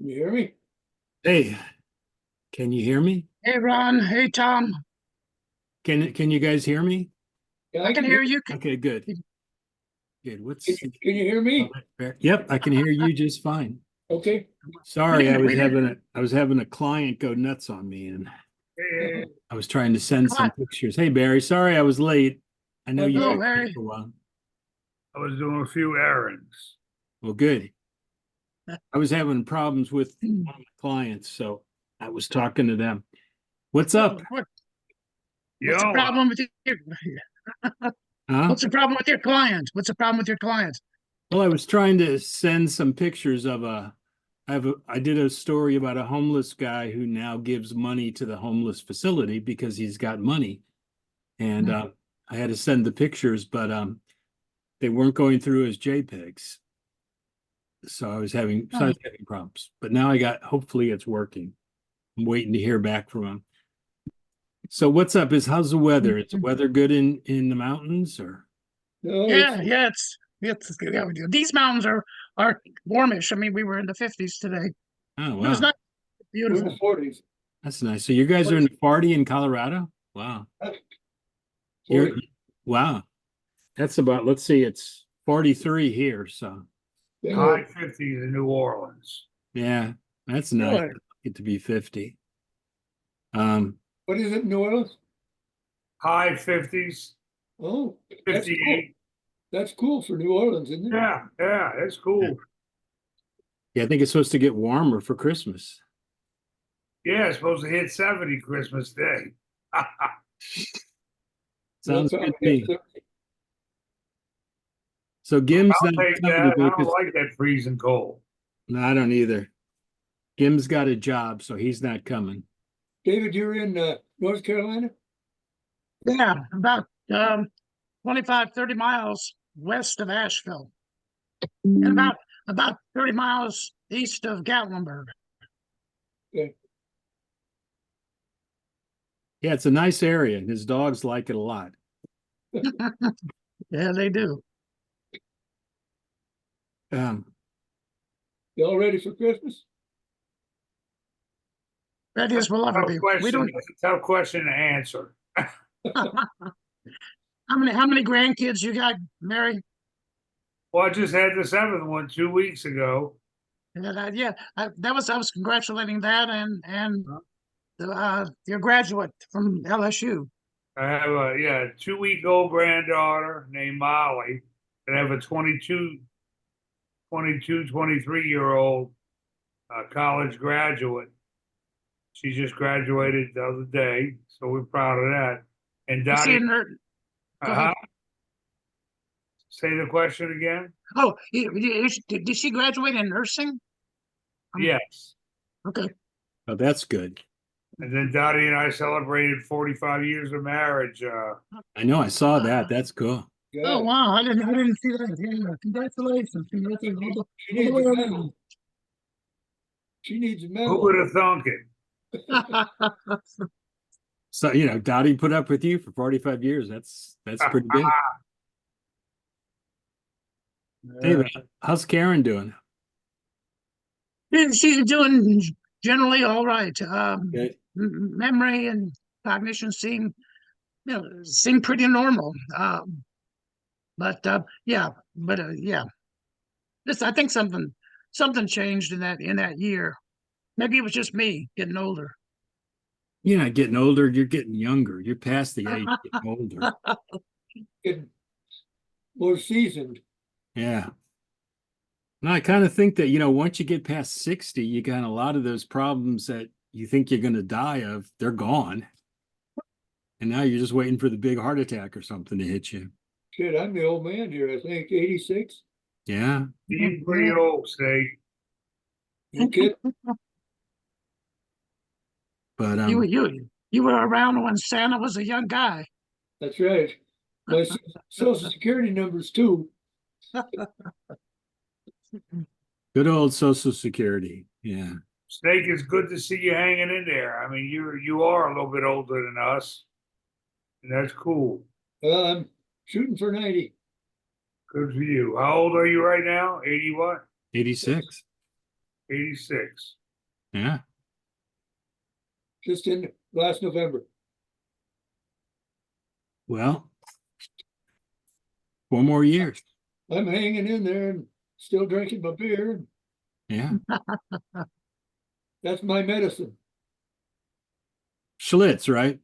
Can you hear me? Hey, can you hear me? Hey Ron, hey Tom. Can you guys hear me? Yeah, I I can can hear. hear you. Okay, good. Good. Can can you hear me? Yep, I can hear you just fine. Okay. Sorry, We didn't. I was having a client go nuts on me and Uh, I was trying to send some Come pictures. Hey Barry, sorry I was late. I know Hi, you Hello, Barry. were late Harry. for a while. I was doing a few errands. Well, good. I was having problems with one of my clients, so I was talking to them. What's up? What's the Yo, problem with your Huh? What's the problem with your client? What's the problem with your client? Well, I was trying to send some pictures of I did a story about a homeless guy who now gives money to the homeless facility because he's got money. And Hmm. I had to send the pictures, but they weren't going through as JPEGs. So I Oh, was having problems. But now hopefully it's working. I'm waiting to hear back from him. So what's up? How's the weather? Is the weather good in the mountains or? No, it's yeah. Yeah, these mountains are warmish. I mean, we were in the 50s today. Oh It was wow. not we're in the beautiful. 40s. That's nice. So you guys are in the party in Colorado? Wow. You're 40. wow. That's about, let's see, it's 43 here. So They high know 50s in New Orleans. yeah, that's nice. Really? Get to be 50. Um, what is it, New Orleans? High 50s, Oh, that's cool. 58. That's cool for New Orleans, isn't it? Yeah, it's cool. yeah, I think it's supposed to get warmer for Christmas. Yeah, it's supposed to hit 70 Christmas Day. We'll Sounds good probably to have me. 30. So Gim's not I'll take coming that. today I don't because like that freezing cold. no, I don't either. Gim's got a job, so he's not coming. David, you're in North Carolina? Yeah, about 25, 30 miles west of Asheville, and about 30 miles east of Gatlinburg. Okay. Yeah, it's a nice area, and his dogs like it a lot. Yeah, they do. Um, You all ready for Christmas? That is, we'll ever Tough be. We question. don't. It's a tough question to answer. How many grandkids you got, Mary? Well, I just had the seventh one 2 weeks ago. I was congratulating that and your graduate from LSU. I have a 2-week-old granddaughter named Molly, and I have a 23-year-old college graduate. She just graduated the other day, so we're proud of that. And Is she Dottie, in her? Go ahead. uh say the question again. Oh, did she graduate in nursing? Yes. Okay. oh, that's good. And then Dottie and I celebrated 45 years of marriage. I know I saw that. That's cool. Oh God, wow, I didn't see that. Yeah, congratulations. Congratulations. she All the needs way a medal. around. She needs a Who medal. would have thunk it? So, Dottie put up with you for 45 years. That's pretty big. Hey, Yeah. how's Karen doing? She's doing generally all right. Good. Memory and cognition seem pretty normal. But yeah, yeah. This I think something changed in that year. Maybe it was just me getting older. You're not getting older, you're getting younger. You're past the age of getting older. Getting more seasoned. Yeah. No, I kind of think that, once you get past 60, you got a lot of those problems that you think you're going to die of, they're gone. And now you're just waiting for the big heart attack or something to hit you. Shit, I'm the old man here. I think 86. Yeah. He's pretty old, say. No kid. But You were around when Santa was a young guy. That's right. My social security number's too. good old Social Security. Yeah. Snake, it's good to see you hanging in there. I mean, you are a little bit older than us, and that's cool. I'm shooting for 90. Good for you. How old are you right now? 80 what? 86. 86. Yeah. just in last November. Well, 4 more years. I'm hanging in there and still drinking my beer. Yeah. That's my medicine. Schlitz, right?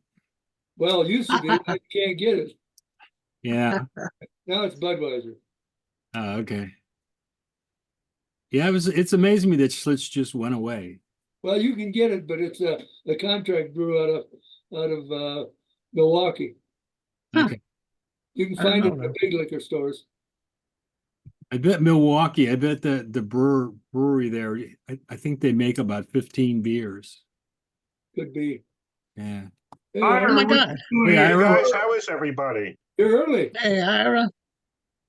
Well, it used to be, I can't get it. Yeah. Now it's Budweiser. Oh, okay. Yeah, it's amazing me that Schlitz just went away. Well, you can get it, but it's a contract brew out of Milwaukee. Okay. You can I don't find it know in the that. big liquor stores. I bet Milwaukee, I bet the brewery there, I think they make about 15 beers. Could be. Yeah. Hey, Ira, Oh my what God. you doing Hey, here? Ira. Guys, how is everybody? you're early. Hey, Ira. Hey,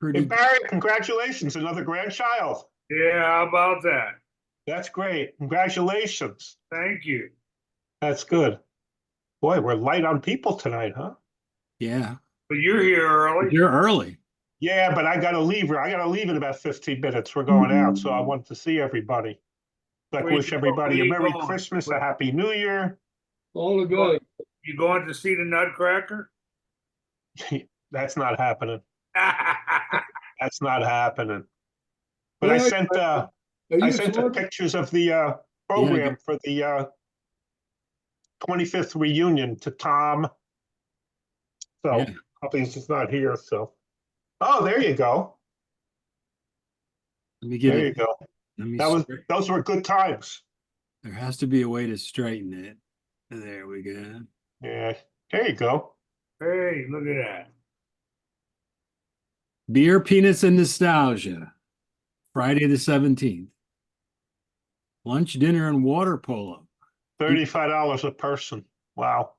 Pretty Barry, congratulations, another grandchild. Yeah, how about that? That's great. Congratulations. Thank you. That's good. Boy, we're light on people tonight, huh? yeah. But you're here early. You're early. Yeah, but I gotta leave. I gotta leave in about 15 minutes. We're going out, so I want to see everybody. Like, Where you wish go- everybody where a you Merry going? Christmas, a Where- Happy New Year. All the good. You going to see the Nutcracker? That's not happening. Are That's not happening. But I Where sent are I you in sent the Florida? pictures of the program for the 25th reunion to Tom. So Yeah. obviously it's not here. So, oh, there you go. Let me get There you it. go. Let me Those were good times. there has to be a way to straighten it. There we go. Yeah, there you go. Hey, look at that. Beer, peanuts, and nostalgia. Friday the 17th. Lunch, dinner, and water polo. $35 a person. Wow.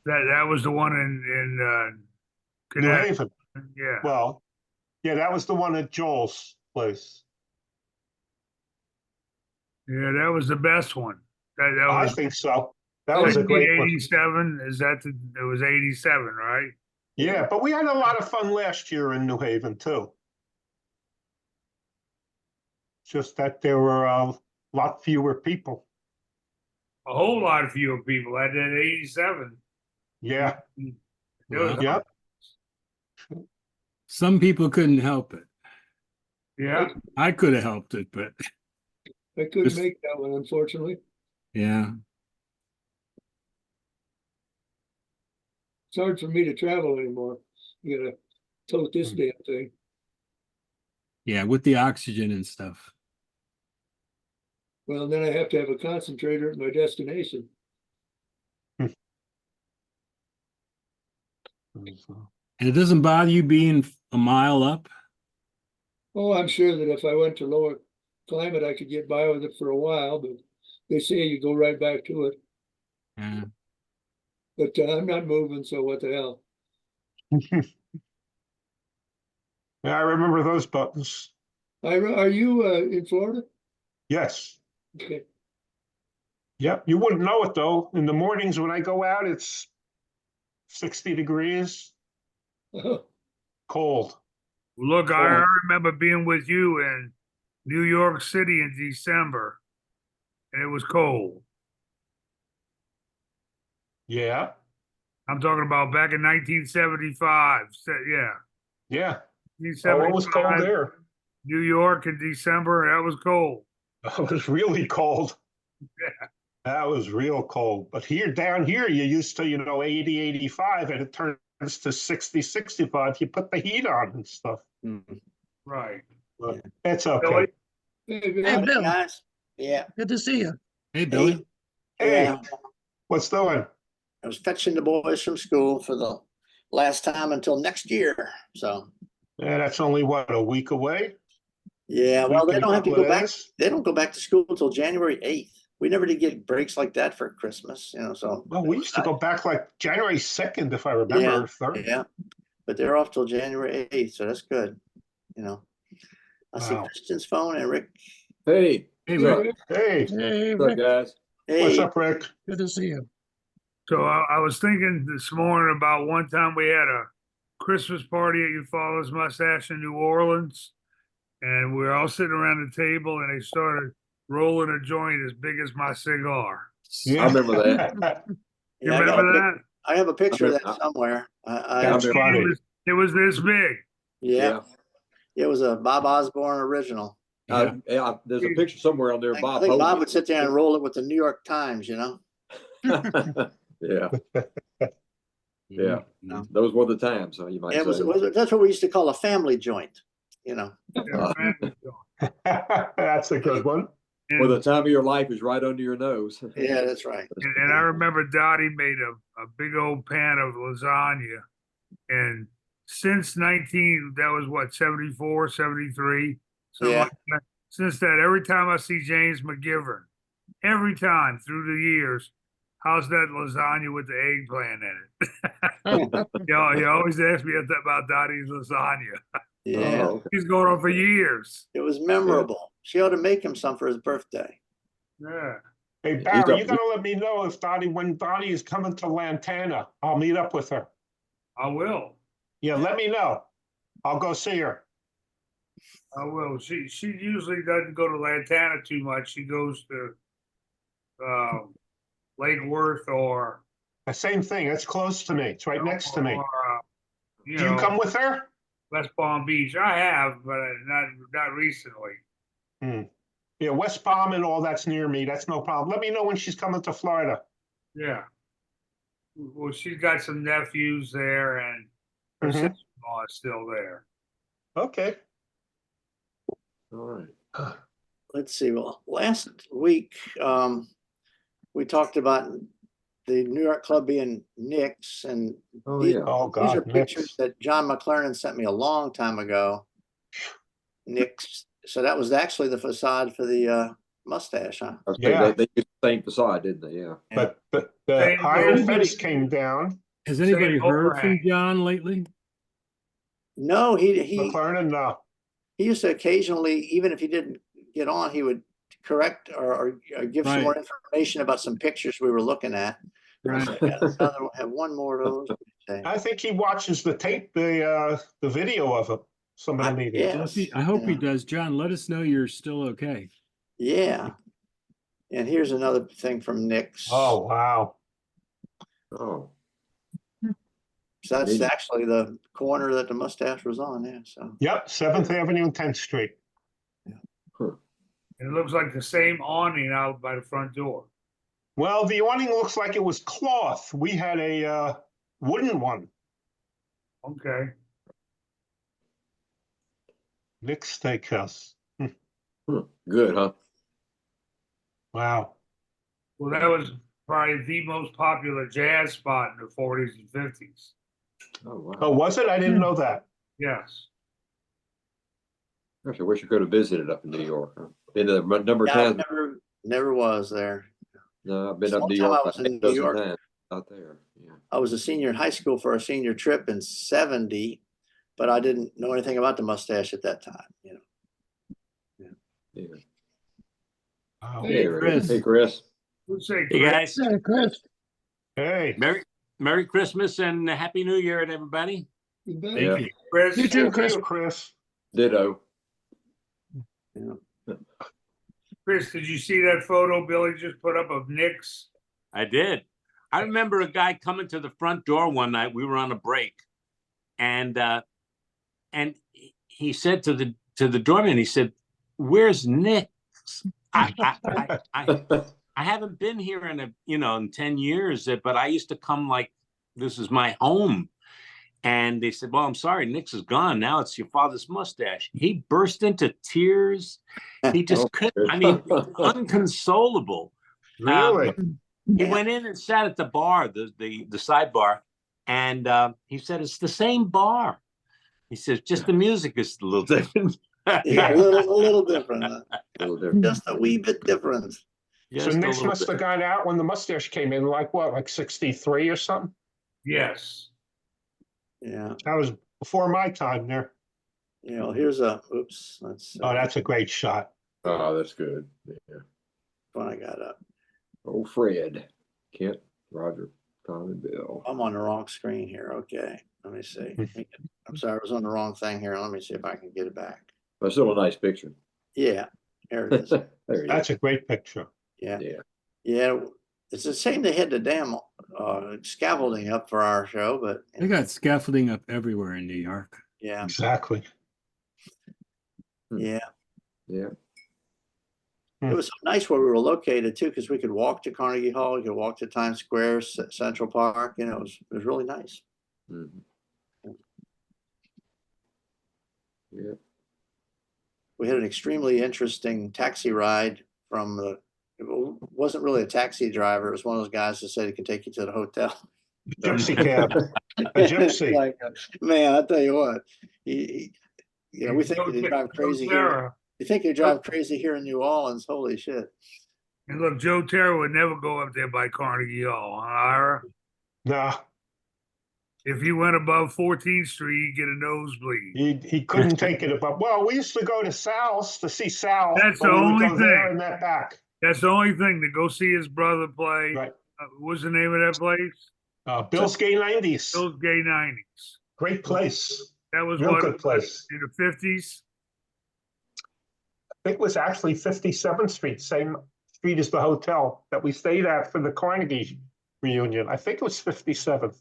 That was the one in New Connecticut. Haven. Yeah. Well, yeah, that was the one at Joel's place. Yeah, that was the best one. That I was think so. That was a great one. 87. Is that it was 87, right? Yeah, but we had a lot of fun last year in New Haven too. Just that there were a lot fewer people. A whole lot of fewer people at that 87. Yeah, It was- Well, yeah. some people couldn't help it. yeah. I could have helped it, but I couldn't Just- make that one, unfortunately. yeah. It's hard for me to travel anymore. You gotta tote this damn thing. Yeah, with the oxygen and stuff. Well, then I have to have a concentrator at my destination. And it doesn't bother you being a mile up? Oh, I'm sure that if I went to lower climate, I could get by with it for a while, but they say you go right back to it. Yeah. But I'm not moving, so what the hell? Yeah, I remember those buttons. Are you in Florida? Yes. Okay. Yep. You wouldn't know it though. In the mornings when I go out, it's 60 degrees, cold. Look, I remember being with you in New York City in December, and it was cold. Yeah. I'm talking about back in 1975. Yeah, Yeah. Oh, it was cold 1975, there. New York in December. That was cold. It was really cold. Yeah. That was real cold. But here, down here, you used to, 80, 85, and it turns to 60, 65. You put the heat on and stuff. Right. But it's okay. Billy? Hey, Hey, Bill, Bill. Guys, yeah, Good to see you. Hey, Billy. Hey, yeah. what's doing? I was fetching the boys from school for the last time until next year. So, Yeah, that's only what, a week away? yeah, well, they Week and don't have to couple go of back. days? They don't go back to school until January 8th. We never did get breaks like that for Christmas, so. Well, we used to go back like January 2nd, if I Yeah, remember. 3rd. yeah, but they're off till January 8th, so that's good, I see Wow. Christian's phone and Rick. Hey, Hey, hey, Rick. Rick, Hey, Hey, what's up, Rick. guys? what's Hey, up, Rick? Good to see you. So I was thinking this morning about one time we had a Christmas party at your father's mustache in New Orleans, and we were all sitting around the table, and they started rolling a joint as big as my cigar. Yeah. I remember that. You Yeah, I got a remember pic- that? I have a picture of remember- that somewhere. That's remember- funny. It was this big. Yeah, it was a Bob Osborne original. Yeah. Yeah, there's a picture somewhere on there. I Bob. think Bob holding would sit there and roll it with the New York Times, you know? it. Yeah, yeah. No. Those were the times, huh, you might It say. was, that's what we used to call a family joint, you know? Yeah, man. That's a good one. Where the time of your life is right under your nose. Yeah, that's right. And I remember Dottie made a big old pan of lasagna. And since that was what, 74, 73? Something Yeah. like that. Since that, every time I see James McGivern, every time through the years, how's that lasagna with the eggplant in it? You always ask me about Dottie's lasagna. Yeah, Oh, okay. He's going on for years. it was memorable. She ought to make him some for his birthday. Yeah. Hey, He's Barry, up- you gotta let me know if when Dottie is coming to Lantana. I'll meet up with her. I will. Yeah, let me know. I'll go see her. I will. She usually doesn't go to Lantana too much. She goes to Lake Worth or The same thing. It's close to me. It's right next to me. or, you Do you know, come with her? West Palm Beach. I have, but not recently. Yeah, West Palm and all that's near me. That's no problem. Let me know when she's coming to Florida. Yeah. Well, she's got some nephews there, and her Mhm. sister-in-law is still there. Okay. All right. Let's see, well, last week, we talked about the New York club being Nick's, and Oh, these- yeah. Oh, these are God, pictures Nick's. that John McLaren sent me a long time ago. Nick's, so that was actually the facade for the mustache, huh? I was saying, Yeah. They used the same facade, didn't they? Yeah. But the Same iron thing. fence came down. Has anybody Same heard from overhang. John lately? No, he McLaren, no. used to occasionally, even if he didn't get on, he would correct or give some more Right. information about some pictures we were looking at. Right. Have one more of those. Okay. I think he watches the tape, the video of it, some of the meetings. Yeah. Well, I hope he Yeah. does. John, let us know you're still okay. Yeah. And here's another thing from Nick's. Oh, wow. Oh, So that's neat. actually the corner that the mustache was on, yeah, so. Yep, 7th Avenue and 10th Street. It looks like the same awning out by the front door. Well, the awning looks like it was cloth. We had a wooden one. Okay. Nick's Steakhouse. good, huh? Wow. Well, that was probably the most popular jazz spot in the 40s and 50s. Oh, wow. Oh, was it? I didn't know that. Yes. Gosh, I wish I could have visited up in New York. Huh? Been to a number of Yeah, I times. never was there. No, I've been up One New time I York was a in New dozen York. times out there. Yeah. I was a senior in high school for a senior trip in 70, but I didn't know anything about the mustache at that time, you know. Yeah. Wow. Hey, Chris. Hey, Chris. Who'd say Hey, Chris? guys. Yeah, Chris. Hey. Merry Christmas and Happy New Year to everybody. You bet. Yeah. Chris? You too, Same to Chris. you, Chris. Ditto. Chris, did you see that photo Billy just put up of Nick's? I did. I remember a guy coming to the front door one night. We were on a break, and he said to the doorman, he said, "Where's Nick's? I haven't been here in 10 years, but I used to come like this is my home." And they said, "Well, I'm sorry, Nick's is gone. Now it's your father's mustache." He burst into tears. He just couldn't, unconsolable. Really? He went in and sat at the bar, the sidebar, and he said, "It's the same bar." He says, "Just the music is a little different." Yeah, a little different, A little different. just a wee bit different. Just So a Nick's little must bit. have got out when the mustache came in, like what, like 63 or something? Yes. Yeah, That was before my time there. here's oops, let's see Oh, that's a great shot. Oh, that's good. Yeah. what I got up. Oh, Fred, Kent, Roger, Tom, and Bill. I'm on the wrong screen here. Okay, let me see. I'm sorry, I was on the wrong thing here. Let me see if I can get it back. That's still a nice picture. Yeah, There it is. There you go. That's a great picture. Yeah. Yeah. Yeah. It's a shame they had the damn scaffolding up for our show, but They got scaffolding up everywhere in New York. yeah, Exactly. yeah. Yeah. It was nice where we were located too, because we could walk to Carnegie Hall, we could walk to Times Square, Central Park. You know, it was really nice. Mhm. Yeah. We had an extremely interesting taxi ride from the. It wasn't really a taxi driver. It was one of those guys that said he could take you to the hotel. Gypsy cab. A gypsy. Like, man, I tell you what, you know, we think they drive crazy here. Terra. You think they drive crazy here in New Orleans? Holy shit! And look, Joe Terra would never go up there by Carnegie Hall, huh, Ira? No, If you went above 14th Street, you'd get a nosebleed. he couldn't take it above. Well, we used to go to Sal's to see Sal. That's but the we would only go there thing. and that back. That's the only thing, to go see his brother play. Right. What's the name of that place? Bill's Gay 90s. Those Gay 90s. Great place. That was Real what, good place. in the 50s? It was actually 57th Street, same street as the hotel that we stayed at for the Carnegie reunion. I think it was 57th.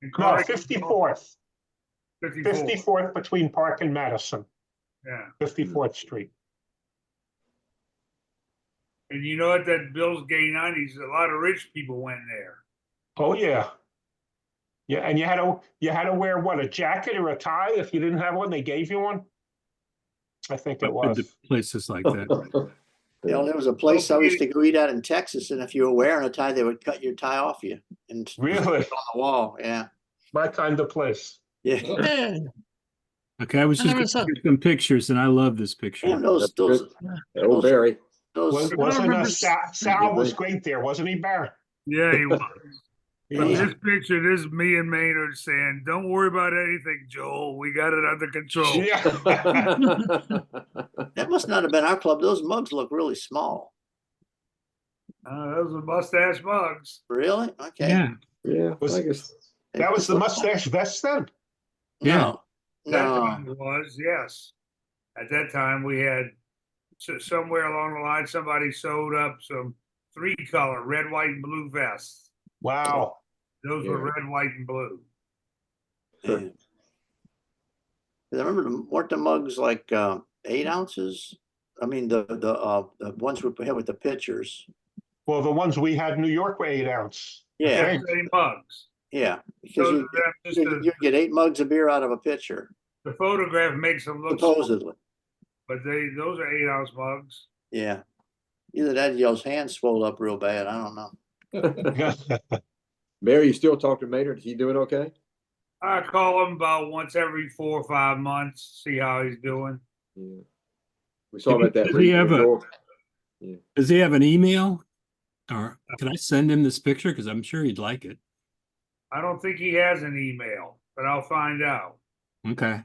In No, Carnegie? 54th. 54. 54th between Park and Madison, Yeah. 54th Street. And you know, at that Bill's Gay 90s, a lot of rich people went there. Oh, yeah. Yeah, and you had to wear what, a jacket or a tie? If you didn't have one, they gave you one. I think it I've been was. to places like that. You know, there was a place I used to go eat at in Texas, and if you were wearing a tie, they would cut your tie off you and stick Really? it on the wall. Yeah, My kind of place. yeah. Yeah, Okay, I was I just never gonna saw- get some pictures, and I love this picture. Damn, those That's those good. Old Barry. those. Wasn't remember Sal was great there, wasn't he, Barry? Yeah, he was. But Yeah. this picture, this is me and Maynard saying, "Don't worry about anything, Joel. We got it under control." Yeah. That must not have been our club. Those mugs look really small. Those are mustache mugs. Really? Okay. Yeah, Yeah. Was- I guess. That was the mustache vest then? Yeah. No, That no. time it was, yes. At that time, we had somewhere along the line, somebody sewed up some 3-color red, white, and blue vests. Wow. Those were Yeah. red, white, and blue. Yeah. 'Cause I remember weren't the mugs like 8 ounces? I mean the ones we had with the pitchers. Well, the ones we had in New York were 8-ounce. Yeah, Okay. Same mugs. yeah. Because Those you are them, just the get 8 mugs of beer out of a pitcher, photograph makes them look small, supposedly. but those are 8-ounce mugs. Yeah. Either that or y'all's hands swelled up real bad. I don't know. Barry, you still talk to Maynard? Is he doing okay? I call him about once every 4 or 5 months, see how he's doing. Yeah. We saw him at that. Does he have a- Joel. does he have an email? Or can I send him this picture? Because I'm sure he'd like it. I don't think he has an email, but I'll find out. Okay.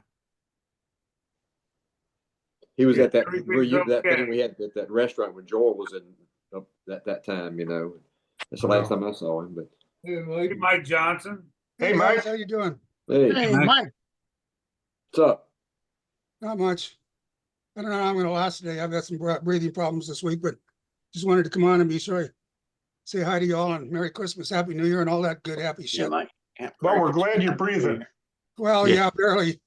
He was Yeah, at that everything's that okay. thing we had at that restaurant when Joel was in that time. You know, that's the last time I saw him. But Hey, Hey, Mike. Mike Johnson. Hey, guys, Mike. how you doing? hey, Hey, Mike. Mike. what's up? Not much. I don't know how I'm gonna last today. I've got some breathing problems this week, but just wanted to come on and be sure I say hi to y'all and Merry Christmas, Happy New Year, and all that good happy Yeah, shit. Mike. Yeah, Well, we're glad you're breathing. Well, Yeah. yeah, barely.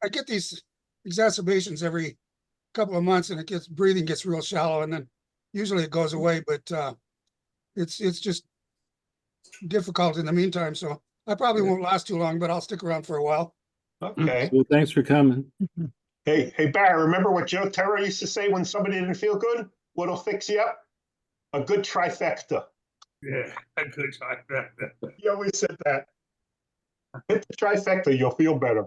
I get these exacerbations every couple of months, and breathing gets real shallow, and then usually it goes away. But it's just difficult in the meantime. So I probably won't last too long, but I'll stick around for a while. Okay. Well, thanks for coming. Hey, Barry, remember what Joe Terra used to say when somebody didn't feel good? What'll fix you up? A good trifecta. Yeah, a good time. He always said that. Hit the trifecta, you'll feel better.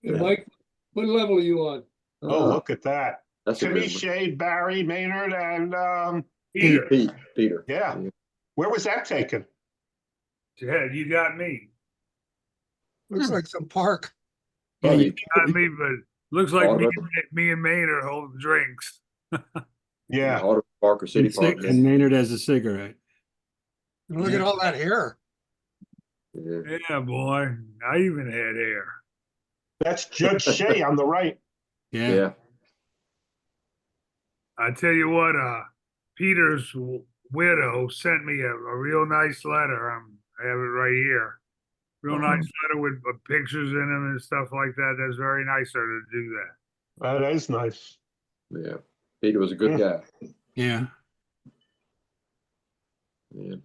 Hey, Mike, what level are you on? Oh, look at that. That's a Timmy, good one. Shade, Barry, Maynard, and Peter, Peter. yeah. Where was that taken? yeah, you got me. Looks like some park. Yeah, Buddy, you, Got me, but looks like Auto- me and Maynard holding drinks. Yeah. Auto Park or City Park. and Maynard has a cigarette. And look at all that hair. Yeah. Yeah, boy. I even had hair. That's Judge Shea on the right. Yeah. Yeah. I tell you what, Peter's widow sent me a real nice letter. I have it right here. Real nice letter with pictures in them and stuff like that. That's very nice of her to do that. That is nice. Yeah. Peter was a good guy. Yeah. Yeah.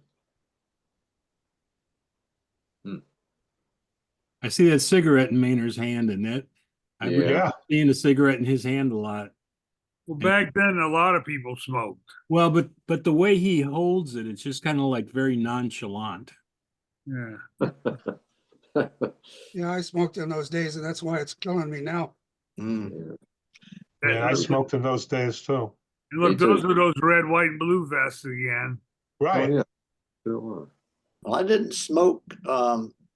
I see that cigarette in Maynard's hand, and that I Yeah. remember seeing a cigarette in his hand a lot. Well, back then, a lot of people smoked. Well, but the way he holds it, it's just kind of like very nonchalant. Yeah. Yeah, I smoked in those days, and that's why it's killing me now. Mm. Yeah, I smoked in those days too. And look, Me too. those are those red, white, and blue vests again. Right. Oh, yeah. Sure was. Well, I didn't smoke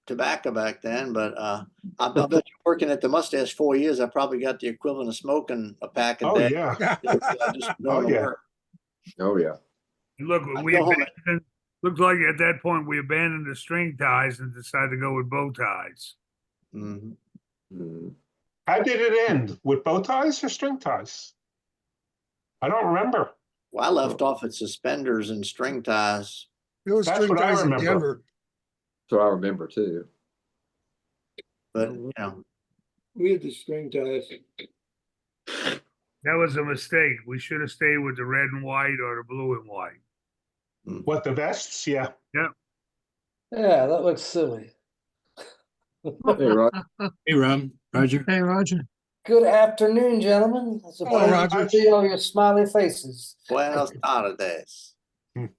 tobacco back then, but I bet you working at the mustache 4 years, I probably got the equivalent of smoking a pack a Oh, day. yeah. Just going to yeah. work. Oh, yeah. And look, I we go home abandoned, looks like at that point we abandoned the string ties and decided to go with bow ties. Mhm. Mhm. How did it end? With bow ties or string ties? I don't remember. Well, I left off at suspenders and string ties. It was That's string what I ties in remember. Denver. So I remember too. But you know, We had the string ties. That was a mistake. We should have stayed with the red and white or the blue and white. What, the vests? Yeah. Yeah, that looks silly. Hey, Rod. Hey, Roger. Hey, Roger. Good afternoon, gentlemen. It's a Hello, pleasure Roger. to see all your smiley faces. Buenos tardes. Is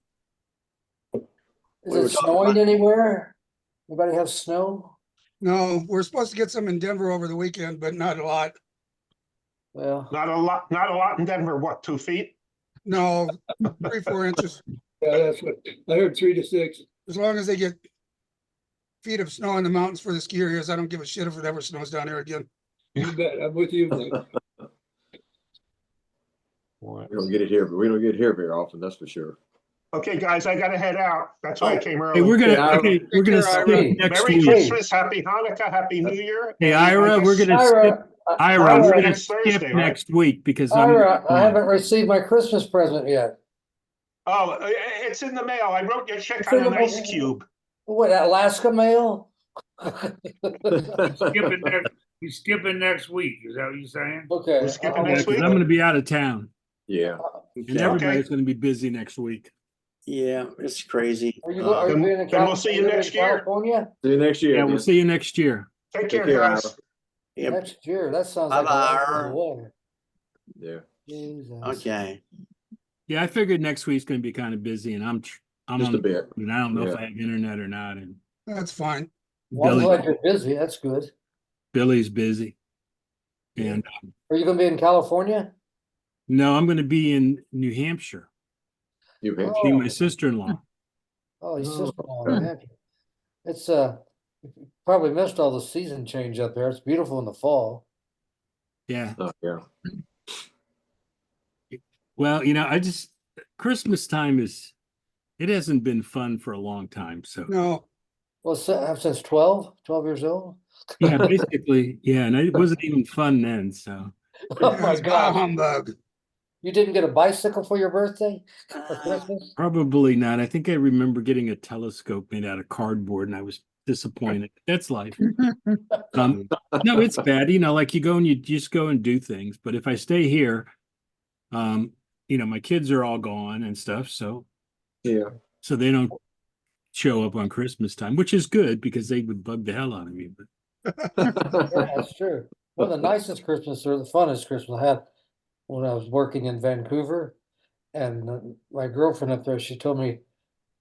We were it talking snowing about- anywhere? Anybody have snow? No, we're supposed to get some in Denver over the weekend, but not a lot. Well, Not a lot in Denver. What, 2 feet? No, 3, 4 inches. Yeah, that's what, I heard 3 to 6. As long as they get feet of snow in the mountains for the ski areas, I don't give a shit if it ever snows down here again. You bet, I'm with you, Mike. We don't get it here, but we don't get here very often, that's for sure. Okay, guys, I gotta head out. That's why I came early. Hey, we're gonna Yeah, we're gonna care, skip Ira. next Merry week. Christmas, Happy Hanukkah, Happy New Year. Hey, and I Ira, we're guess- gonna skip Ira, Ira, Ira, we're gonna Next skip Thursday, right? next week because Ira, I haven't received my Christmas present yet. Oh, it's in the mail. I wrote your check It's on in an the ice mail. cube. What, Alaska mail? He's skipping next week. Is that what you're saying? Okay. We're skipping I'll- next because week? I'm gonna be out of town Yeah. and Okay. everybody's gonna be busy next week. Yeah, it's crazy. Are you Then- being in then we'll see you next year. California? See you next year. Yeah, we'll then. see you next year. Take Take care, care, guys. Ira. Yeah, Next year, that sounds like a long Bye-bye. time away. Yeah. Jesus. okay. Yeah, I figured next week's gonna be kind of busy, and I'm Just on a the bit. road, and I don't know if Yeah. I have internet or not, and That's fine. Well, I'm Billy, glad you're busy. That's good. Billy's busy. And Are you gonna be in California? no, I'm gonna be in New Hampshire, New Hampshire. seeing my sister-in-law. Oh, your Oh. sister-in-law in New Hampshire. It's you probably missed all the season change up there. It's beautiful in the fall. Yeah. Oh, yeah. Well, Christmas time it hasn't been fun for a long time. So No, Well, since 12 years old. yeah, basically, yeah, and it wasn't even fun then. So Oh my it's bah God! humbug. You didn't get a bicycle for your birthday or Christmas? probably not. I think I remember getting a telescope made out of cardboard, and I was disappointed. That's life. No, it's bad. Like you go and you just go and do things. But if I stay here, my kids are all gone and stuff, so Yeah. they don't show up on Christmas time, which is good because they would bug the hell out of me. But Yeah, that's true. One of the nicest Christmas or the funnest Christmas I had when I was working in Vancouver, and my girlfriend up there, she told me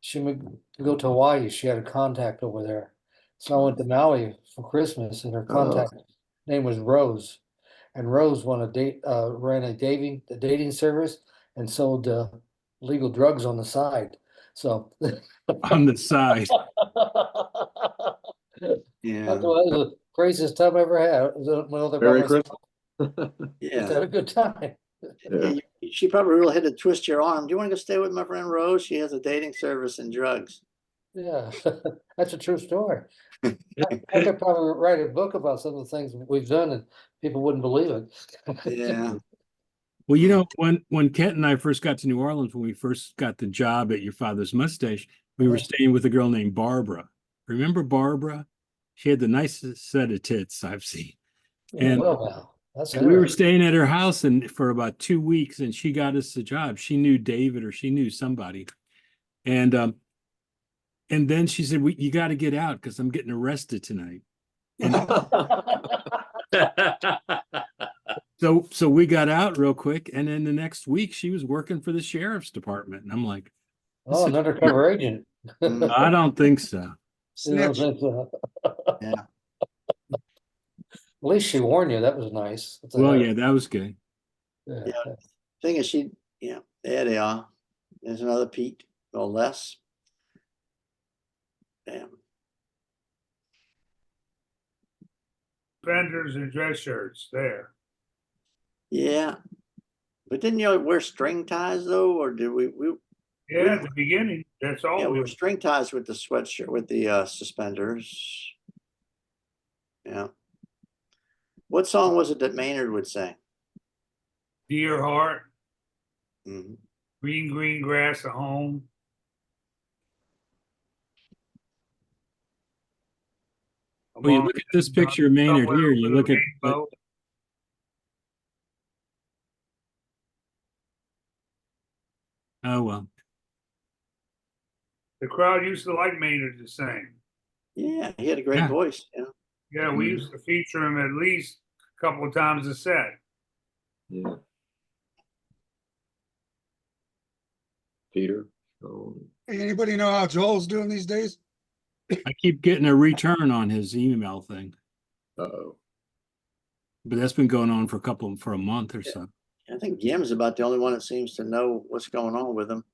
she would go to Hawaii. She had a contact over there, so I went to Maui for Christmas, and her contact name was Rose, and Rose ran a dating service and sold legal drugs on the side. So on the side, Yeah. that was the craziest time I ever had. Merry Just Yeah. had a good time. Yeah. She probably really had to twist your arm. Do you want to go stay with my friend Rose? She has a dating service and drugs. Yeah, that's a true story. I could probably write a book about some of the things we've done and people wouldn't believe it. Yeah. Well, when Kent and I first got to New Orleans, when we first got the job at your father's mustache, we were staying with a girl named Barbara. Remember Barbara? She had the nicest set of tits I've seen. And, Well, now, that's and we were interesting. staying at her house and for about 2 weeks, and she got us the job. She knew David or she knew somebody. And then she said, you got to get out because I'm getting arrested tonight. And so we got out real quick, and then the next week she was working for the sheriff's department, and I'm like, Oh, an undercover agent. I don't think so. You know, Snitch. Yeah. At least she warned you. That was nice. That's Well, a- yeah, that was good. yeah. Yeah. Thing is, there they are. There's another Pete, or less. Damn. Suspenders and dress shirts there. Yeah. But didn't you wear string ties though, or did we? Yeah, at the beginning, that's all. Yeah, we we were string ties with the sweatshirt, with the suspenders. Yeah. What song was it that Maynard would sing? Dear heart, Mhm. green, green grass at home. Well, you look at this picture of Maynard Somewhere here, you over look the at rainbow. oh well. The crowd used to like Maynard to sing. Yeah, he had a great Yeah. voice. Yeah. Yeah, we used to feature him at least a couple of times a set. Yeah. Peter. Oh, Hey, anybody know how Joel's doing these days? I keep getting a return on his email thing, uh-oh. but that's been going on for a month or so. I think Jim's about the only one that seems to know what's going on with him.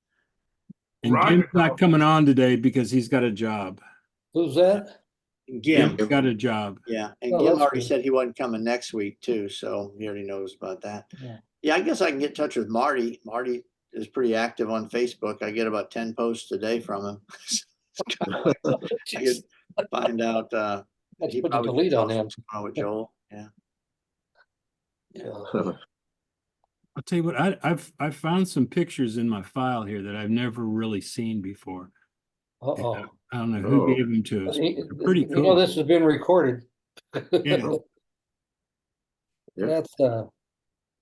And Roger Jim's not called. coming on today because he's got a job. Who's that? Jim. Jim's got a job. Yeah, and Oh, Jim that's already good. said he wasn't coming next week too, so he already knows about that. Yeah. Yeah, I guess I can get in touch with Marty. Marty is pretty active on Facebook. I get about 10 posts a day from him. I could find out. Let's He put the probably delete on tells him. what's going on with Joel. Yeah. Yeah. I'll tell you what, I've found some pictures in my file here that I've never really seen before. Uh-oh. I don't know who Oh. gave them to us. They're pretty You know, cool. this has been recorded. Yeah. Yep.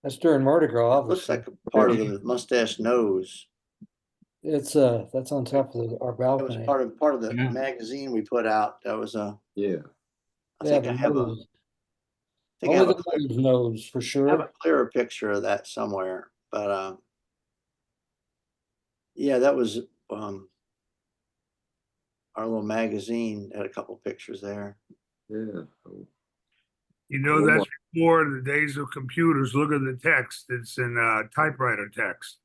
That's during Mardi Gras, It looks obviously. like a part of the mustache nose. It's that's on top of our That was balcony. part of the Yeah. magazine we put out. That was a. Yeah. I Yeah, think the I have a. nose. I think I Only have the a, nose knows for I have sure. a clearer picture of that somewhere, but yeah, that was our little magazine had a couple pictures there. Yeah. You know, Oh, that's before the days of computers. Look at the text. It's in typewriter text.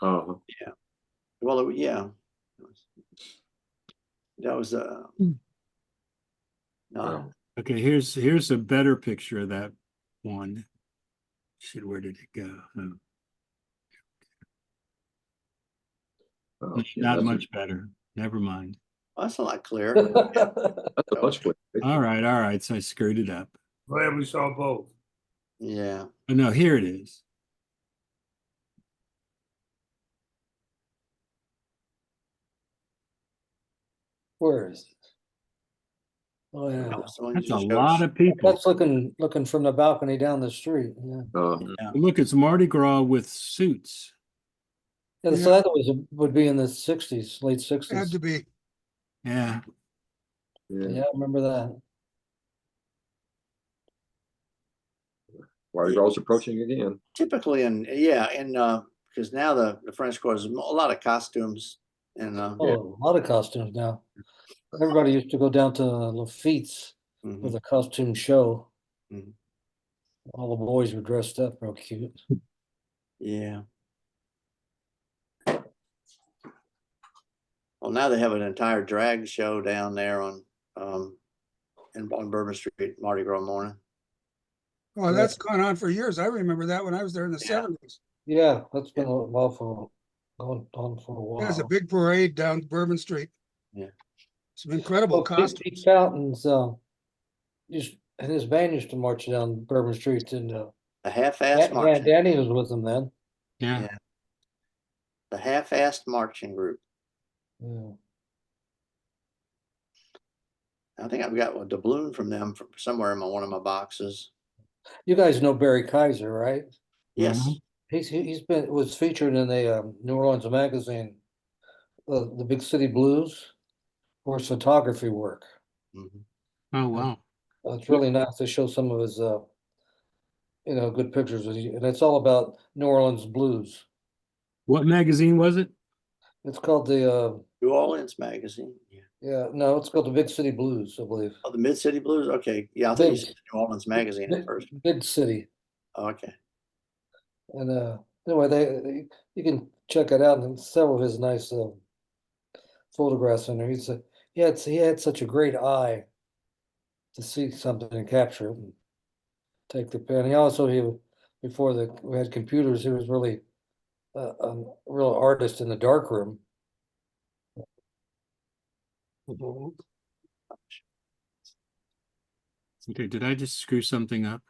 Uh-huh. Well, yeah, that was no, Wow. Okay, here's a better picture of that one. Shit, where did it go? Oh, Oh, yeah, not that's much better. Never mind. that's a lot clearer. that's a much clearer picture. All right. So I screwed it up. Glad we saw both. Yeah, Oh, no, here it is. Where is it? Oh that yeah. was the one you That's a just lot showed. of people. That's looking from the balcony down the street. Yeah. Uh-huh. Look, it's Mardi Gras with suits. Yeah, so that would be in the 60s, late Had 60s. to be. Yeah. Yeah. Yeah, I remember that. Mardi Gras approaching again. Typically, because now the French Quarter is a lot of costumes and Oh, a lot of costumes now. Everybody used to go down to Lafitte's mhm, with a costume show. Mhm. All the boys were dressed up real cute. yeah. Well, now they have an entire drag show down there on Bourbon Street, Mardi Gras morning. Oh, that's gone on for years. I remember that when I was there in the Yeah. 70s. Yeah, that's been a while going on for a while. There's a big parade down Bourbon Street. Yeah. Some incredible costumes. Pete Fountains and his band used to march down Bourbon Street, and The half-assed Yeah, marching. Danny was with them then. Yeah. Yeah. The half-assed marching group. Yeah. I think I've got a doubloon from them from somewhere in one of my boxes. You guys know Barry Kaiser, right? Yes. Mhm. He's was featured in a New Orleans magazine, the Big City Blues, for his photography work. Mhm. Oh, wow. It's really nice to show some of his good pictures, and it's all about New Orleans blues. What magazine was it? It's called the New Orleans magazine. Yeah. no, it's called the Big City Blues, I believe. Oh, the Mid City Blues. Okay. Yeah, I thought you Big- said New Orleans magazine at first. Big City. Oh, okay. And anyway, you can check it out, and several of his nice photographs in there. He had such a great eye to see something and capture it and take the pen. Before we had computers, he was really a real artist in the darkroom. Okay, did I just screw something up?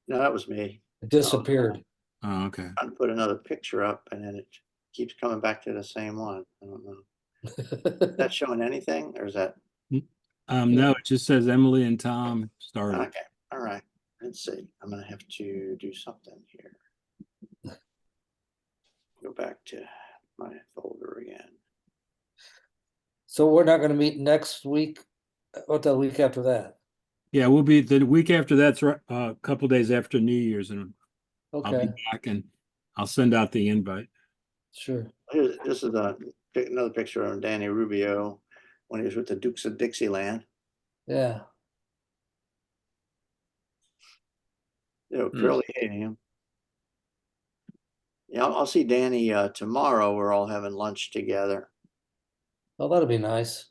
No, that was me. It disappeared. Oh, okay. Trying to put another picture up and then it keeps coming back to the same one. I don't know. Is that showing anything or is that No, it just says Emily and Tom started. okay? All right. Let's see. I'm gonna have to do something here. Go back to my folder again. So we're not going to meet next week. What the week after that? Yeah, we'll be the week after that's a couple days after New Year's, and I'll be Okay, back and I'll send out the invite. sure. This is another picture of Danny Rubio when he was with the Dukes of Dixieland. Yeah. Curly hated him. Yeah, I'll see Danny tomorrow. We're all having lunch together. Oh, that'll be nice.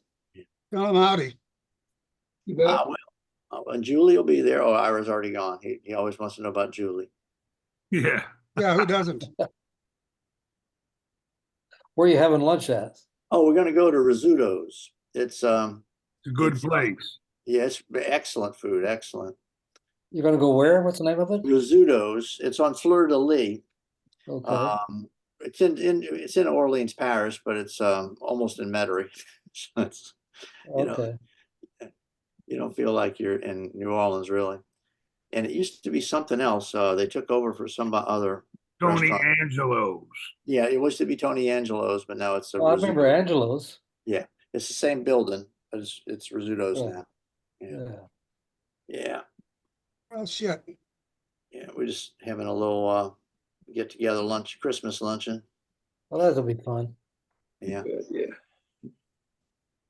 Tell him howdy. You bet. I will. And Julie will be there. Oh, Ira's already gone. He always wants to know about Julie. Yeah. Yeah, who doesn't? Where are you having lunch at? Oh, we're going to go to Rizzuto's. It's It's a good It's, place. yeah, it's excellent food. Excellent. You're going to go where? What's the name of it? Rizzuto's. It's on Fleur de Lis. Okay. It's in Orleans Parish, but it's almost in Metairie. So it's, Okay. you don't feel like you're in New Orleans really. And it used to be something else. They took over for some other Tony restaurant. Angelo's. Yeah, it used to be Tony Angelo's, but now it's a Oh, I remember Rizzuto. Angelo's. Yeah, it's the same building, but it's Rizzuto's Yeah. now. Yeah, Yeah. yeah, Well, shit. yeah. We're just having a little get together lunch, Christmas luncheon. Well, that'll be fun. Yeah, Yeah.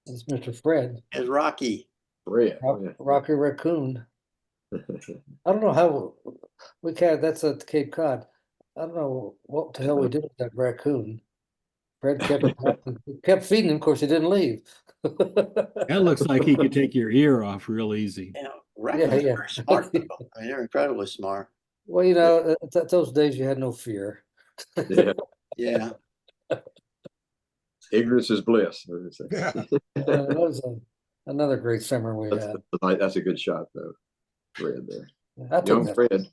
It's Mr. Fred, it's Rocky. Red. Rocky Raccoon. I don't know how we can't. That's at Cape Cod. I don't know what the hell we did with that raccoon. Fred kept feeding him. Of course, he didn't leave. That looks like he could take your ear off real easy. You know, raccoons are yeah. very smart. Though. I mean, they're incredibly smart. Well, at those days you had no fear. Yeah. Yeah, Ignorance is bliss. Yeah. That was another great summer we had. That's a good shot though. Fred there. I took Young that. Fred.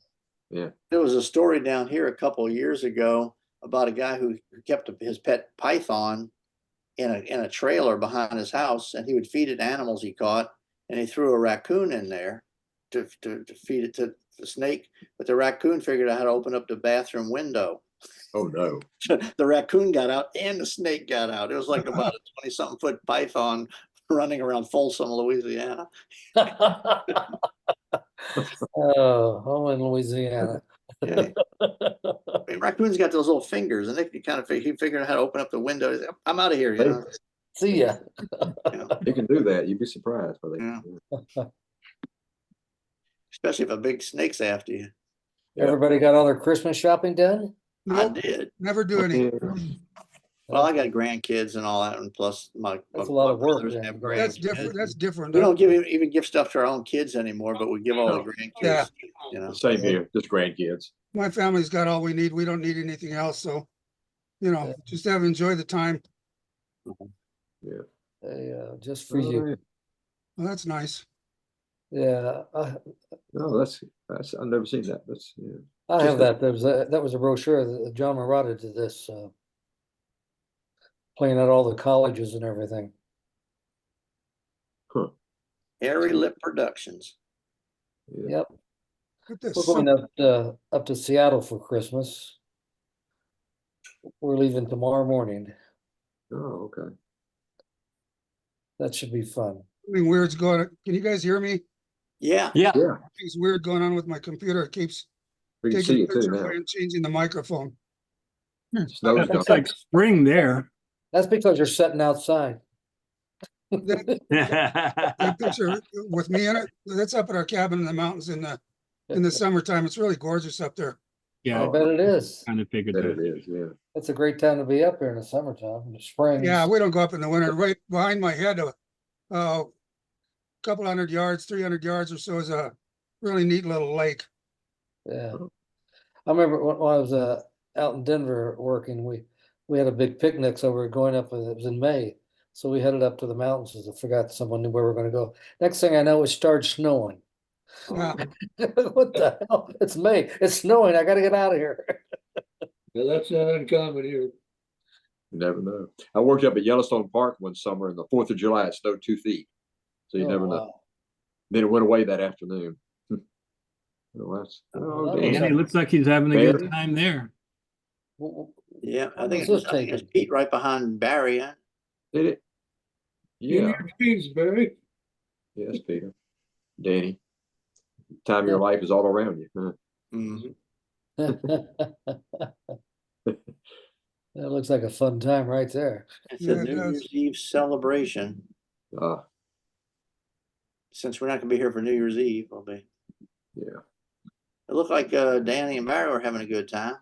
Yeah. there was a story down here a couple of years ago about a guy who kept his pet python in a trailer behind his house, and he would feed it animals he caught, and he threw a raccoon in there to feed it to the snake, but the raccoon figured out how to open up the bathroom window. Oh no. The raccoon got out and the snake got out. It was like about a 20-something foot python running around Folsom, Louisiana. Oh, home in Louisiana. Yeah. I mean, raccoons got those little fingers, and they kind of he figured out how to open up the window. He said, I'm out of here, you know. See ya. He can do that. You'd be surprised. But Yeah. Especially if a big snake's after you. Everybody got all their Christmas shopping done? I Nope, did. never do any. Well, I got grandkids and all that, and plus That's a lot of work, brothers yeah. have That's grandkids. different. That's different. We don't even give stuff to our own kids anymore, but we give all the grandkids. Yeah. You know. Same here, just grandkids. My family's got all we need. We don't need anything else. So, just have enjoy the time. Yeah. Just for you. Well, that's nice. Yeah, Oh, that's I've never seen that. That's yeah. I Just have that. That was a brochure that John Marotta did this, playing at all the colleges and everything. Huh. Harry Lip Productions. Yeah. Yep. But this We're going up to Seattle for Christmas. We're leaving tomorrow morning. Oh, okay. That should be fun. something weird's going on. Can you guys hear me? Yeah. Yeah. Yeah, It's weird going on with my computer. It keeps we can taking see it too pictures now. away and changing the microphone. Snow's Looks gone. like spring there. That's because you're sitting outside. That picture with me in it, that's up at our cabin in the mountains in the summertime. It's really gorgeous up there. Yeah, I bet it is. kind of figured That it that. is, yeah. It's a great time to be up here in the summertime, in the spring. Yeah, we don't go up in the winter. Right behind my head, a couple 100 yards, 300 yards or so is a really neat little lake. Yeah. I remember when I was out in Denver working, we had a big picnic, so we were going up, it was in May. So we headed up to the mountains, as I forgot someone knew where we were gonna go. Next thing I know, it started snowing. Yeah. What the hell? It's May, it's snowing, I gotta get out of here. Yeah, that's not uncommon here. You never know. I worked up at Yellowstone Park one summer, and the 4th of July, it snowed 2 feet. So you Oh, never know. wow. Then it went away that afternoon. Oh, That was damn. Danny up- looks like he's having a good Bear. time there. Yeah. I When think was it's, this I think it's taken? Pete right behind Barry. Huh? Did it? In Yeah. your dreams, Barry. Yes, Peter. Danny. Time of your life is all around you. Huh? Mhm. That looks like a fun time right there. It's Yeah, a it New does. Year's Eve celebration. Since we're not gonna be here for New Year's Eve, we'll be. Yeah. It looked like Danny and Barry were having a good time.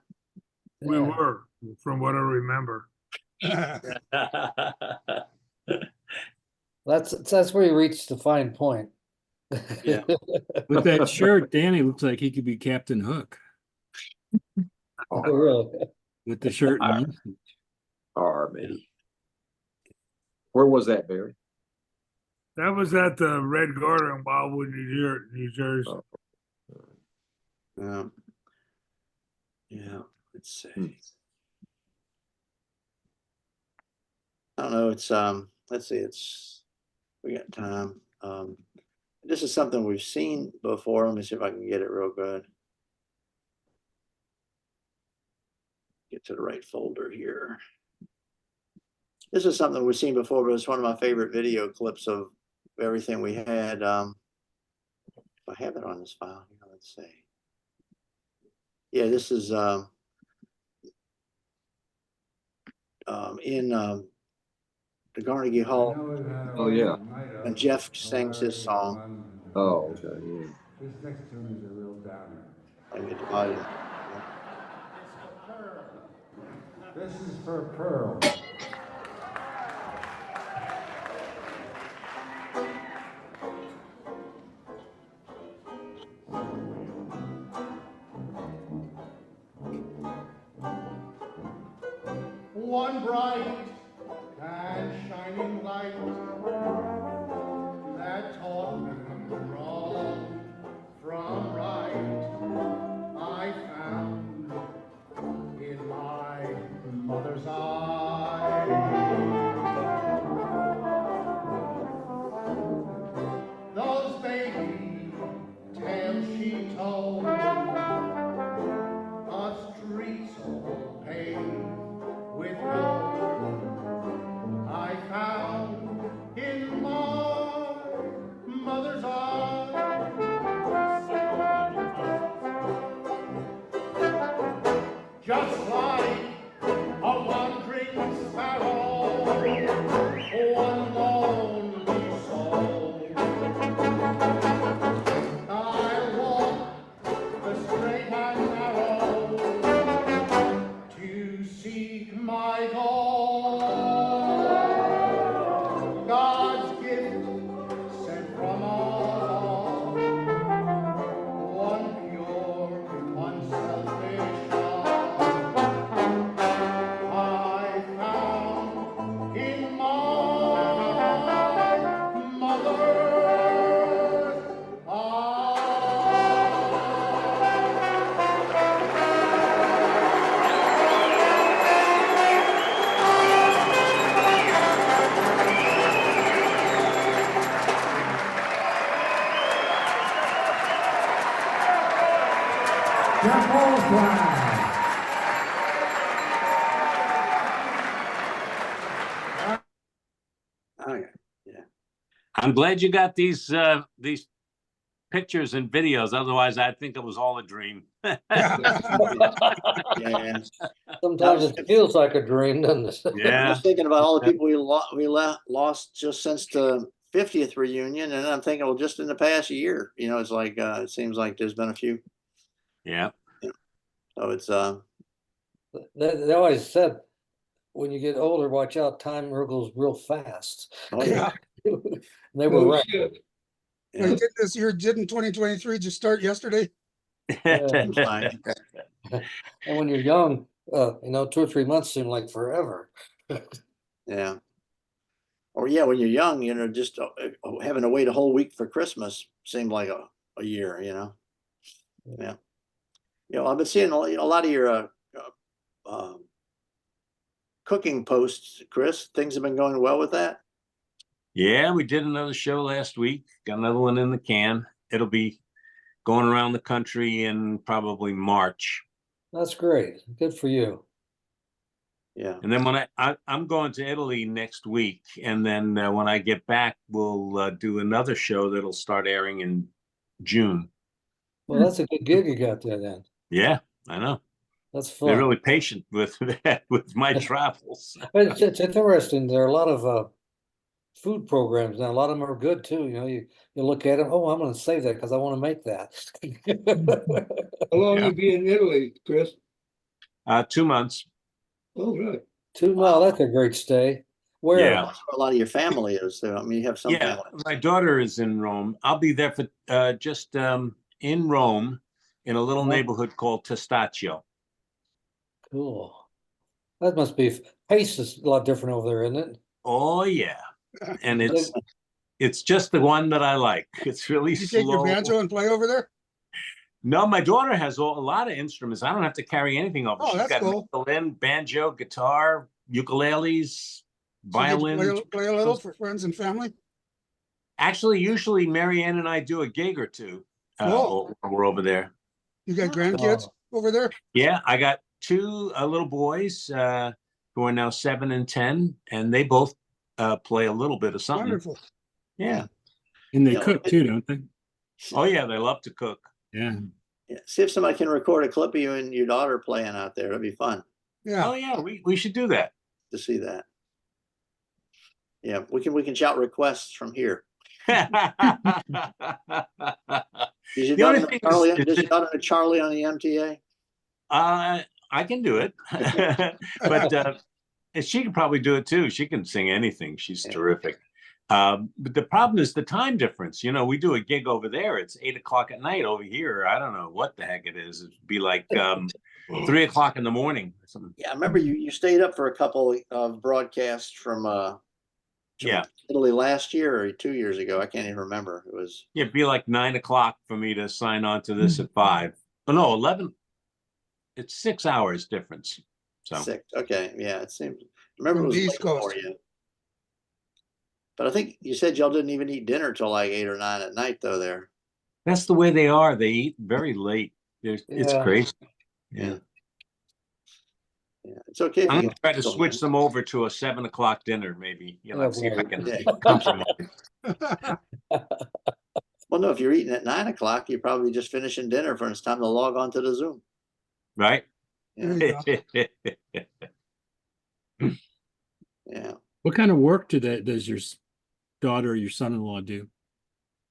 We Yeah. were, from what I remember. That's where you reach the fine point. Yeah. With that shirt, Danny looks like he could be Captain Hook Oh, really? with the shirt. And Army. Where was that, Barry? That was at the Red Garter in Wildwood, New Jersey. Oh. Yeah. Let's see. Hmm. I don't know. It's let's see. We got time. This is something we've seen before. Let me see if I can get it real good. Get to the right folder here. This is something we've seen before, but it's one of my favorite video clips of everything we had. If I have it on this file here, let's see. Yeah, this is in the Carnegie Hall, Oh, yeah. and Jeff sings his song. Oh, okay. Yeah. This next tune is a real downer. I can get the volume. This is for Pearl. One bright and shining light that taught me wrong from right, I found in my mother's eye. Those baby tales she told, a streets all paved with gold, I found in my mother's eye. Just like a wandering sparrow, one lonely soul, I walk the straight and narrow to seek my goal. God's gift sent from all, one pure, unselfish love. Oh, yeah. I'm glad you got these pictures and videos. Otherwise, I think it was all a dream. Yeah. Sometimes it feels like a dream, doesn't it? I'm Yeah. just thinking about all the people we lost just since the 50th reunion, and I'm thinking, well, just in the past year, it's like it seems like there's been a few. Yeah. So it's They always said, when you get older, watch out, time goes real fast. oh yeah. They were Oh, right. shit. Yeah. Did this year, didn't 2023 just start yesterday? Seems like. And when you're young, 2 or 3 months seem like forever. Yeah. Or yeah, when you're young, just having to wait a whole week for Christmas seemed like a year, Yeah. I've been seeing a lot of your cooking posts, Chris. Things have been going well with that. Yeah, we did another show last week. Got another one in the can. It'll be going around the country in probably March. That's great. Good for you. Yeah. And then when I'm going to Italy next week, and then when I get back, we'll do another show that'll start airing in June. Well, that's a good gig you got there then. Yeah, I know. That's They're fun. really patient with that, with my travels. But it's interesting. There are a lot of food programs now. A lot of them are good too. You look at them. Oh, I'm going to save that because I want to make that. How long Yeah. you be in Italy, Chris? 2 months. Oh, really? Wow, that's a great stay. Where? Yeah. That's where a lot of your family is. So I mean, you have some Yeah, family. my daughter is in Rome. I'll be there for just in Rome, in a little neighborhood called Testaccio. Cool. That must be pace is a lot different over there, isn't it? Oh yeah, and it's just the one that I like. It's really You take your slow. banjo and play over there? No, my daughter has a lot of instruments. I don't have to carry anything over. Oh, She's that's got cool. mandolin, banjo, guitar, ukuleles, So you get to violins. play a little for friends and family? Actually, usually Marianne and I do a gig or two. Cool. When we're over there. You got grandkids over there? Yeah, I got two little boys who are now 7 and 10, and they both play a little bit of something. Wonderful. Yeah. And they cook too, don't they? Oh yeah, they love to cook. Yeah. Yeah. See if somebody can record a clip of you and your daughter playing out there. It'd be fun Yeah. Oh yeah, we should do that. to see that. Yeah, we can shout requests from here. Does your The only daughter know thing Charlie, is does your daughter know Charlie on the MTA? I can do it, but she can probably do it too. She can sing anything. She's terrific. But the problem is the time difference. We do a gig over there. It's 8 o'clock at night over here. I don't know what the heck it is. It'd be like 3 o'clock in the morning or something. Yeah, I remember you stayed up for a couple of broadcasts from Yeah. Italy last year or 2 years ago. I can't even remember. It was It'd be like 9 o'clock for me to sign on to this at 5. Oh no, 11. It's 6 hours difference. So 6. Okay, yeah, it seems. I remember From it was the late East Coast. for you. But I think you said y'all didn't even eat dinner till like 8 or 9 at night, though. There. that's the way they are. They eat very late. It's Yeah. crazy. Yeah. Yeah, it's okay. I'm gonna try to switch them over to a 7 o'clock dinner, maybe. See if I can compromise. Well, no, if you're eating at 9 o'clock, you're probably just finishing dinner for it's time to log on to the Zoom. Right? There you go. Yeah. What kind of work does your daughter or your son-in-law do?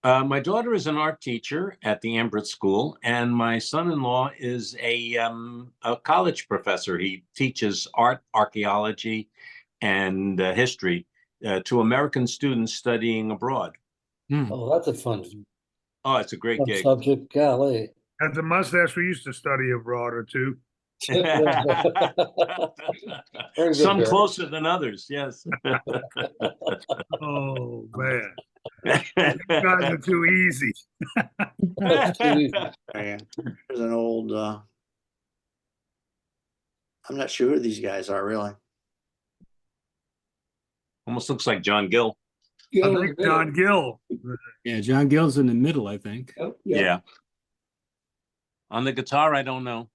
My daughter is an art teacher at the Ambridge School, and my son-in-law is a college professor. He teaches art, archaeology, and history to American students studying abroad. Oh, that's a fun Oh, it's a great gig. subject. Golly. At the mustache, we used to study abroad or two. Very good, Some Barry. closer than others, yes. Oh man, you guys are too easy. That's too easy. Yeah. There's an old. I'm not sure who these guys are really. Almost looks like John Gill. I think John Gill. Yeah, John Gill's in the middle, I think. Yep, Yeah. On the guitar, I don't know.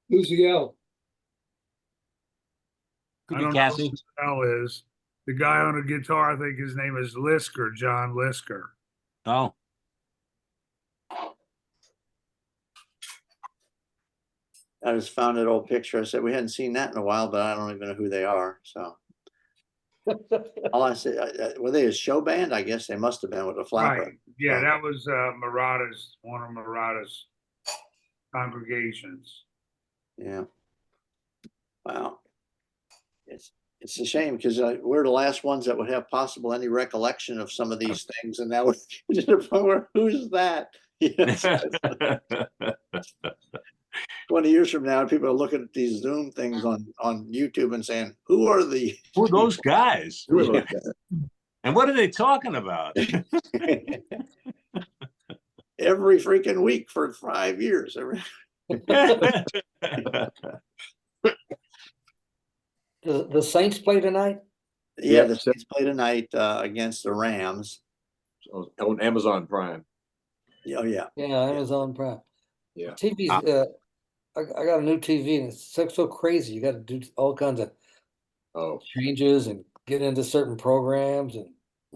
Who's the gal? Could I be don't know Cassie. who the hell is. The guy on the guitar, I think his name is Lisker, John Lisker. Oh, I just found that old picture. I said we hadn't seen that in a while, but I don't even know who they are. So all I said, were they a show band? I guess they must have been with a flapper. Right. Yeah, So, that was Murata's, one of Murata's congregations. yeah. Wow. It's a shame because we're the last ones that would have possible any recollection of some of these things, and that was to the point where who's that? You know, 20 years from now, people are looking at these Zoom things on YouTube and saying, "Who are the who are those guys? Who are those guys? And what are they talking about? every freaking week for 5 years?" The Saints play tonight? Yeah, Yeah, the so- Saints play tonight against the Rams. On Amazon Prime. Oh yeah, Yeah, Amazon Prime. Yeah. TV's, I got a new TV and it's so crazy. You got to do all kinds of Oh, changes and get into certain programs and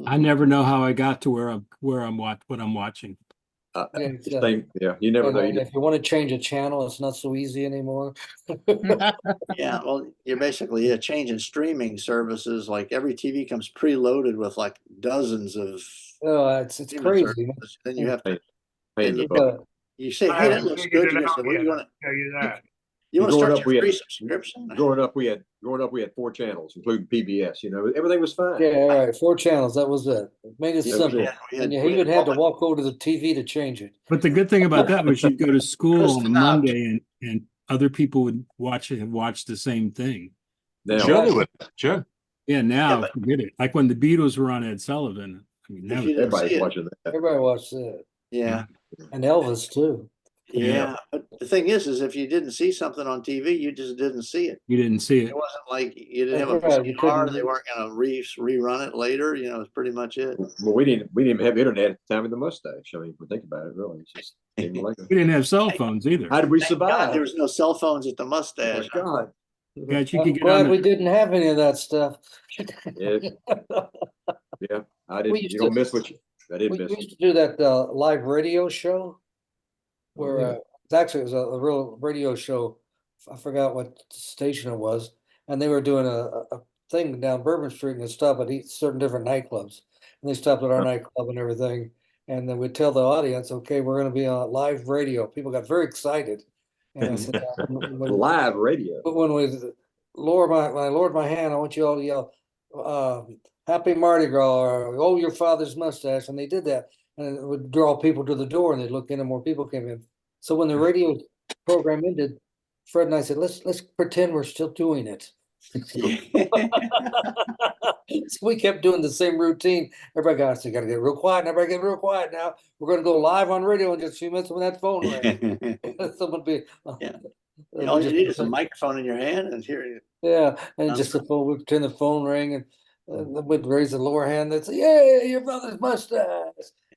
I never know how I got to what I'm watching. yeah, same. Yeah, you never know. if you want to change a channel, it's not so easy anymore. yeah. Well, you're basically changing streaming services. Like every TV comes preloaded with like dozens of Oh, it's streaming crazy. services. Then you have to. Pain in Then the you, butt. you say, I "Hey, that haven't looks figured good." it You out say, "What do yet, you I'll want? tell you that. You want to Growing start up, your we free had- subscription?" Growing up, we had 4 channels, including PBS. You know, everything was fine. Yeah, all right, 4 channels. That was it. Made it Yeah, simple. we And you we even had to all- walk over to the TV to change it. But the good thing about that was you'd go to school Press on the a knob. Monday and other people would watch the same thing. Now, Sure, they would. Sure. Yeah, now but- forget it. Like when the Beatles were on Ed Sullivan. I mean, If that you was, didn't everybody's see it, watching that. Everybody watched it. yeah. And Elvis too. Yeah, but the thing is if you didn't see something on TV, you just didn't see it. you didn't see It it. wasn't like you didn't have a That's right, you VCR. couldn't- They weren't going to rerun it later. You know, it's pretty much it. Well, we didn't even have internet at the time of the mustache. I mean, if we think about it, really, it's just came later. We didn't have cell phones either. How did we Thank God survive? there was no cell phones at the Oh my mustache. God. Guys, you I'm could get glad on we the, didn't have any of that stuff. Yeah, yeah. I didn't. used You don't to- miss what you. I didn't We miss. used to do that live radio show where yeah. it was a real radio show. I forgot what station it was, and they were doing a thing down Bourbon Street and they stopped at certain different nightclubs. And they stopped at our nightclub and everything. And then we'd tell the audience, okay, we're going to be on live radio. People got very excited. And I said, Live radio. but when we when I lowered my hand, I want you all to yell, Happy Mardi Gras, or oh, your father's mustache. And they did that. And it would draw people to the door and they'd look in and more people came in. So when the radio program ended, Fred and I said, let's pretend we're still doing it. So we kept doing the same routine. Everybody got to get real quiet. And everybody get real quiet now. We're going to go live on radio in just a few minutes when that phone rings. Someone be. Yeah. All you need is a microphone in your hand and here. Yeah, and just the phone, we'd turn the phone ring and then we'd raise the lower hand and say, yeah, your brother's mustache.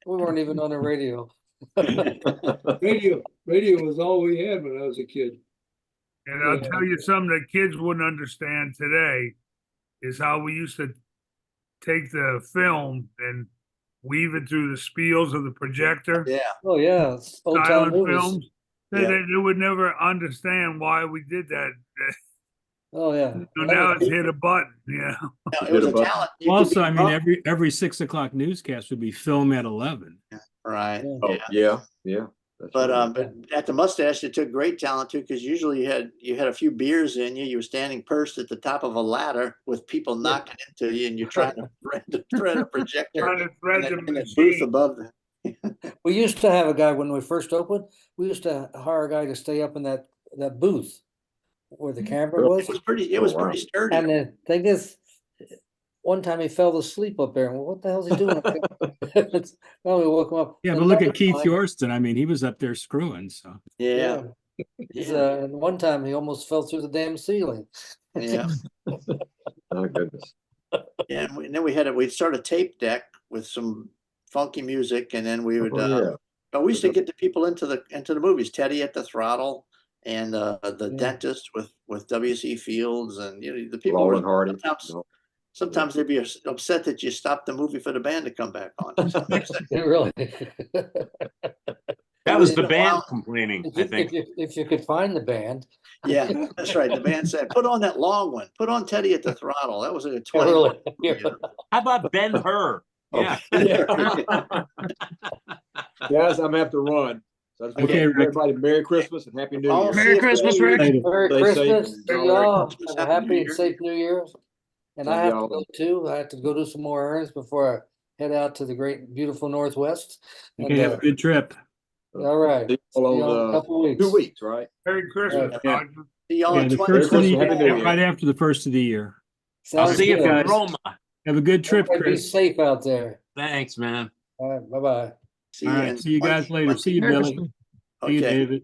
We weren't even on the radio. Radio was all we had when I was a kid. And I'll Yeah. tell you something that kids wouldn't understand today is how we used to take the film and weave it through the spiels of the projector. Yeah. Oh, yeah, it's old time Silent movies. films. Yeah. They would never understand why we did that. Oh, yeah. So now it's hit a button, you know. No, it was a Hit a button. talent. You could Also, be I mean, wrong. every 6 o'clock newscast would be film at 11. Right. Yeah. Oh yeah. That's But right. but at the mustache, it took great talent too, because usually you had a few beers in you. You were standing pursed at the top of a ladder with people knocking into you, and you're trying to thread a projector Trying to thread the in the booth machine. above them. We used to have a guy when we first opened, we used to hire a guy to stay up in that booth where the camera Really? was. It was pretty sturdy. And the thing is, one time he fell asleep up there. Well, what the hell is he doing up there? Well, we woke him up. Yeah, but look Another at Keith time- Yorston. I mean, he was up there screwing. So Yeah. He's, Yeah. and one time he almost fell through the damn ceiling. Yeah. Oh goodness. Yeah. And then we started a tape deck with some funky music, and then we would. Oh, yeah. But we used to get the people into the movies. Teddy at the Throttle, and the Yeah. Dentist with W.C. Fields, and the people Laurel were and Hardy. sometimes. No. Sometimes they'd be upset that you stopped the movie for the band to come back on. Really. That was the Wow. band complaining, I think. If you could find the band. Yeah, that's right. The band said, "Put on that long one. Put on Teddy at the Throttle." That was a 20. Really? How about Ben Hur? Yeah. Guys, I'm gonna have to run. So I just want Okay, to Rick. wish everybody Merry Christmas and Happy New I'll Year. see Merry you Christmas, later. Rick. Later. Merry Stay safe. Christmas to Merry y'all. Christmas, Have a Happy New happy and Year. safe New Year. And I Love have to y'all. go too. I have to go do some more errands before I head out to the great, beautiful Northwest. Okay, have a good trip. All right. See See y'all y'all in a on, couple weeks. 2 weeks, right? Merry Christmas, Yeah. Roger. See y'all Yeah, in the 20. first of the Happy New year, Year. right after the first of the year. I'll Sounds see you good. from guys. Roma. Have a good trip, Everybody be Chris. safe out there. Thanks, man. All right. Bye-bye. See All you right, in see you guys later. See you, Merry Billy. Christmas. See you, Okay. David.